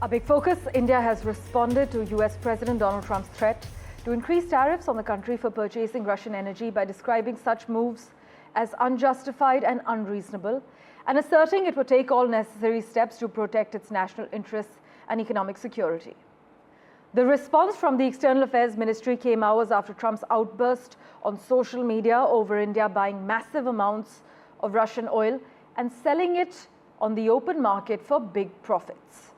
A big focus, India has responded to US President Donald Trump's threat to increase tariffs on the country for purchasing Russian energy by describing such moves as unjustified and unreasonable, and asserting it would take all necessary steps to protect its national interests and economic security. The response from the External Affairs Ministry came hours after Trump's outburst on social media over India buying massive amounts of Russian oil and selling it on the open market for big profits.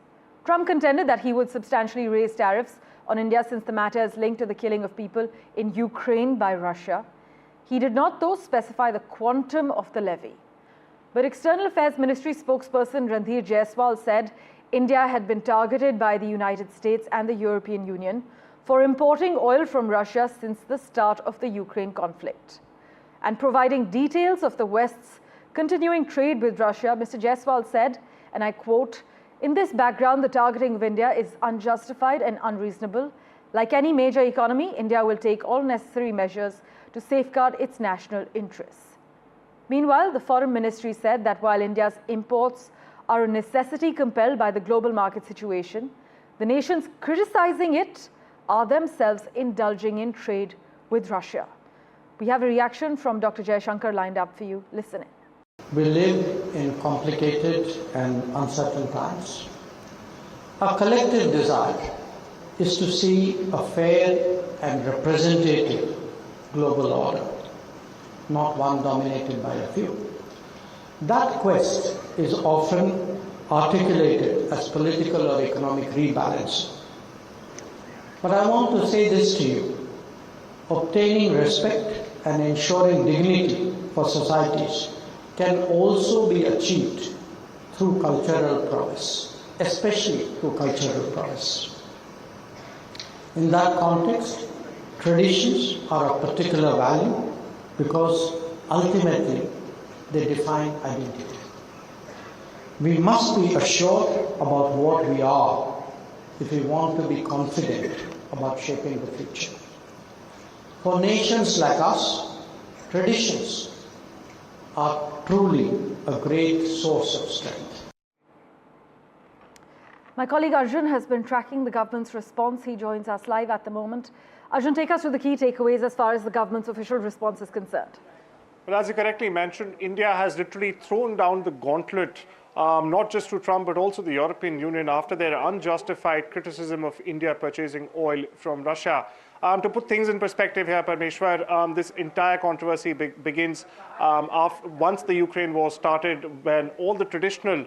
Trump contended that he would substantially raise tariffs on India since the matter is linked to the killing of people in Ukraine by Russia. He did not, though, specify the quantum of the levy. But External Affairs Ministry spokesperson Randhir Jaiswal said India had been targeted by the United States and the European Union for importing oil from Russia since the start of the Ukraine conflict. And providing details of the West's continuing trade with Russia, Mr. Jaiswal said, and I quote, "In this background, the targeting of India is unjustified and unreasonable. Like any major economy, India will take all necessary measures to safeguard its national interests." Meanwhile, the Foreign Ministry said that while India's imports are a necessity compelled by the global market situation, the nations criticizing it are themselves indulging in trade with Russia. We have a reaction from Dr. Jaishankar lined up for you. Listen in. We live in complicated and uncertain times. Our collective desire is to see a fair and representative global order, not one dominated by a few. That quest is often articulated as political or economic rebalance. But I want to say this to you: obtaining respect and ensuring dignity for societies can also be achieved through cultural prowess, especially through cultural prowess. In that context, traditions are of particular value because ultimately they define identity. We must be assured about what we are if we want to be confident about shaping the future. For nations like us, traditions are truly a great source of strength. My colleague Arjun has been tracking the government's response. He joins us live at the moment. Arjun, take us through the key takeaways as far as the government's official response is concerned. Well, as you correctly mentioned, India has literally thrown down the gauntlet, not just to Trump, but also the European Union after their unjustified criticism of India purchasing oil from Russia. To put things in perspective here, Parmeshwar, this entire controversy begins once the Ukraine war started, when all the traditional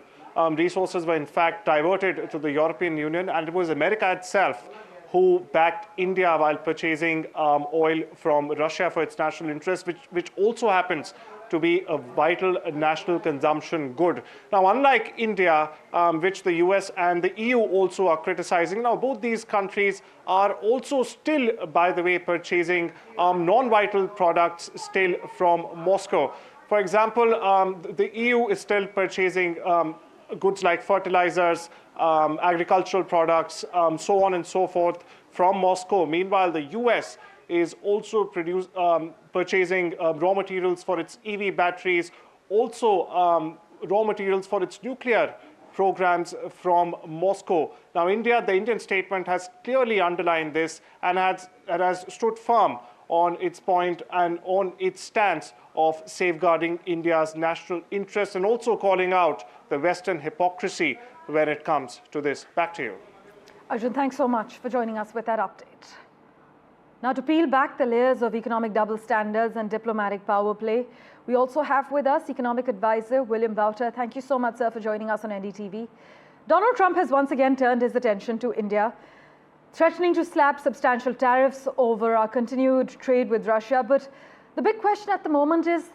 resources were in fact diverted to the European Union, and it was America itself who backed India while purchasing oil from Russia for its national interest, which also happens to be a vital national consumption good. Now, unlike India, which the US and the EU also are criticizing, now both these countries are also still, by the way, purchasing non-vital products still from Moscow. For example, the EU is still purchasing goods like fertilizers, agricultural products, so on and so forth from Moscow. Meanwhile, the US is also purchasing raw materials for its EV batteries, also raw materials for its nuclear programs from Moscow. Now, the Indian statement has clearly underlined this and has stood firm on its point and on its stance of safeguarding India's national interests, and also calling out the Western hypocrisy when it comes to this. Back to you. Arjun, thanks so much for joining us with that update. Now, to peel back the layers of economic double standards and diplomatic power play, we also have with us economic advisor Willem Buiter. Thank you so much, sir, for joining us on NDTV. Donald Trump has once again turned his attention to India, threatening to slap substantial tariffs over our continued trade with Russia. But the big question at the moment is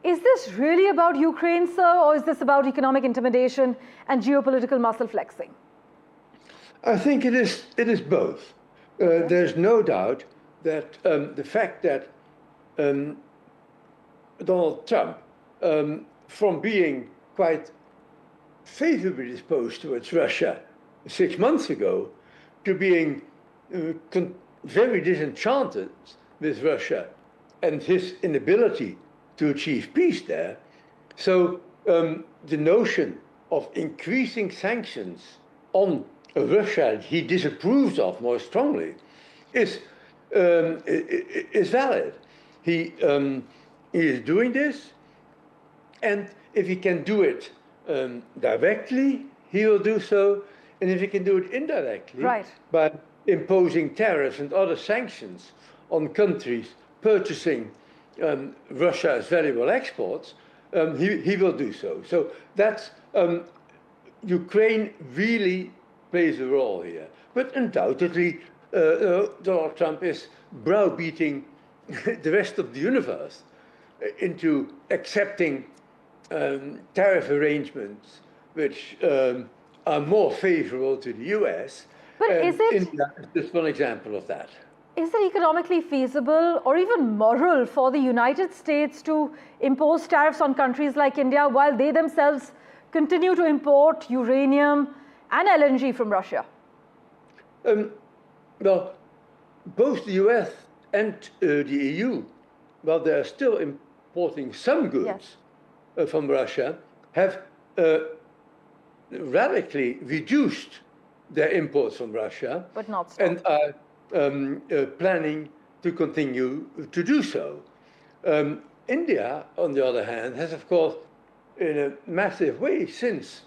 this really about Ukraine, sir, or is this about economic intimidation and geopolitical muscle flexing? I think it is both. There's no doubt that the fact that Donald Trump, from being quite favorably disposed towards Russia 6 months ago, to being very disenchanted with Russia and his inability to achieve peace there. So the notion of increasing sanctions on Russia he disapproves of more strongly is valid. He is doing this, and if he can do it directly, he will do so, and if he can do it indirectly, right, by imposing tariffs and other sanctions on countries purchasing Russia's valuable exports, he will do so. So that's Ukraine really plays a role here. But undoubtedly, Donald Trump is browbeating the rest of the universe into accepting tariff arrangements which are more favorable to the US. But is it? India is just one example of that. Is it economically feasible or even moral for the United States to impose tariffs on countries like India while they themselves continue to import uranium and LNG from Russia? Well, both the US and the EU, while they are still importing some goods from Russia, have radically reduced their imports from Russia, but not stopped. And are planning to continue to do so. India, on the other hand, has, of course, in a massive way, since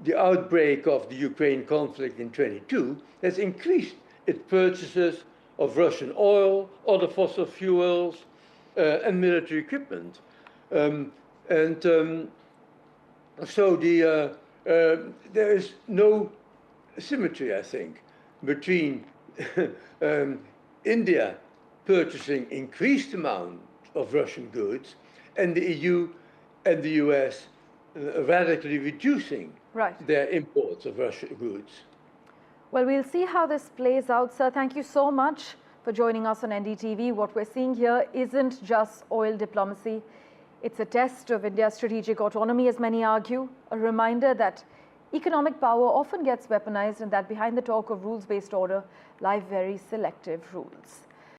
the outbreak of the Ukraine conflict in 22, has increased its purchases of Russian oil, other fossil fuels, and military equipment. So there is no symmetry, I think, between India purchasing increased amount of Russian goods and the EU and the US radically reducing their imports of Russian goods. Well, we'll see how this plays out, sir. Thank you so much for joining us on NDTV. What we're seeing here isn't just oil diplomacy. It's a test of India's strategic autonomy, as many argue, a reminder that economic power often gets weaponized and that behind the talk of rules-based order lie very selective rules.